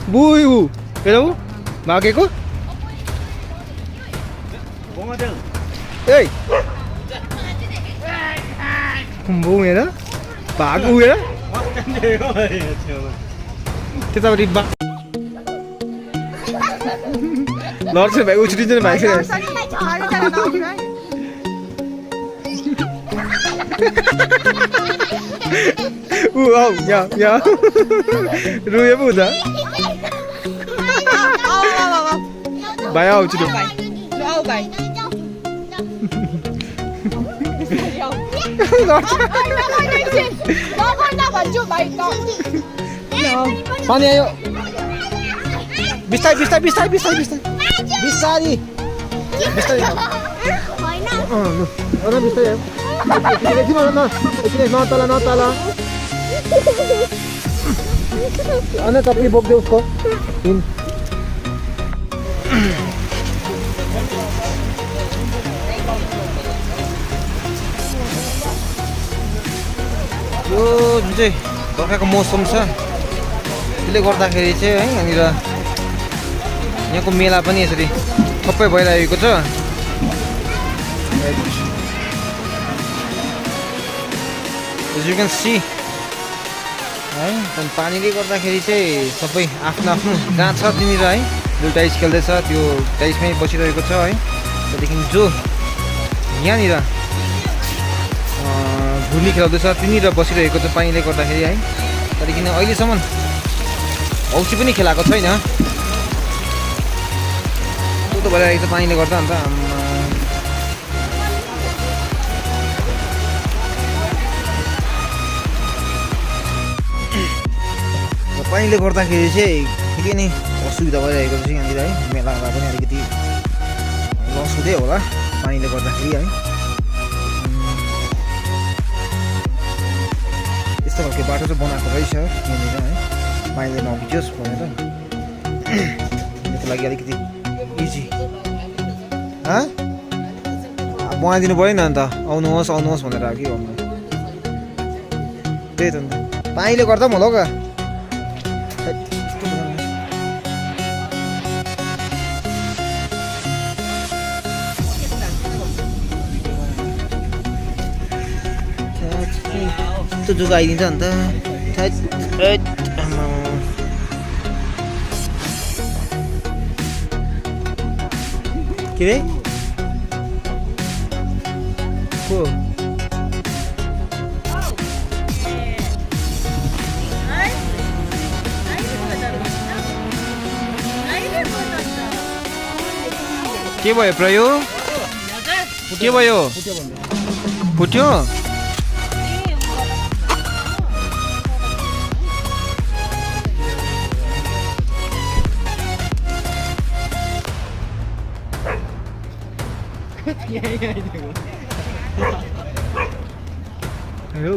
बुयु hello भागेको ए बु हेर भागु हेर त्यतापट्टि लड्छ भाइ उछिन्छ नि भाइ फेरि ऊ आऊ यहाँ रुए पो हुँदा भाइ आऊ छिटो पानी आयो बिस्तारै बिस्तारै बिस्तारै बिस्तारै बिस्तारै बिस्तारै बिस्तारै बिस्तारै नतल नतल अन्त तपाईँ बोक्दै उसको यो जुन चाहिँ बर्खाको मौसम छ त्यसले गर्दाखेरि चाहिँ है यहाँनिर यहाँको मेला पनि यसरी थप्पै भइरहेको छ As you can see है पानीले गर्दाखेरि चाहिँ सबै आफ्नो आफ्नो जहाँ छ त्यहाँनिर है जो टाइस खेल्दैछ त्यो टाइसमै बसिरहेको छ है त्यहाँदेखि जो यहाँनिर भुली खेलाउँदैछ त्यहाँनिर बसिरहेको छ पानीले गर्दाखेरि है त्यहाँदेखि अहिलेसम्म औँसी पनि खेलाएको छैन त्यो त भइरहेको छ पानीले गर्दा अन्त पानीले गर्दाखेरि चाहिँ निकै नै असुविधा भइरहेको छ यहाँनिर है मेलामा पनि अलिकति लस हुँदै होला पानीले गर्दाखेरि है यस्तो खालको बाटो चाहिँ बनाएको रहेछ यहाँनिर है पानीले नभिजोस् भनेर त्यसको लागि अलिकति इजी बनाइदिनु पऱ्यो नि अन्त आउनुहोस् आउनुहोस् भनेर के भन्नु त्यही त अन्त पानीले गर्दा पनि होला हौ त्यो जग्गा आइदिन्छ अन्त के रे को के भयो प्रयो के भयो फुट्यो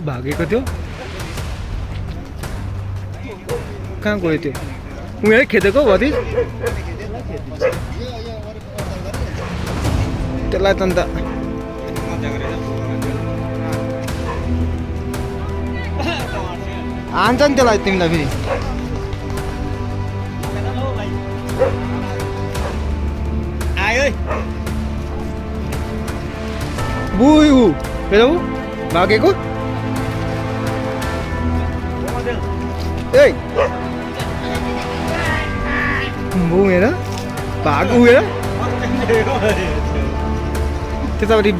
भागेको थियो कहाँ गयो त्यो उनीहरू खेदेको भति त्यसलाई त अन्त हान्छ नि त्यसलाई तिमीलाई फेरि आयो बुयु हेलो भागेको ए बु हेर भागु हेर त्यतापट्टि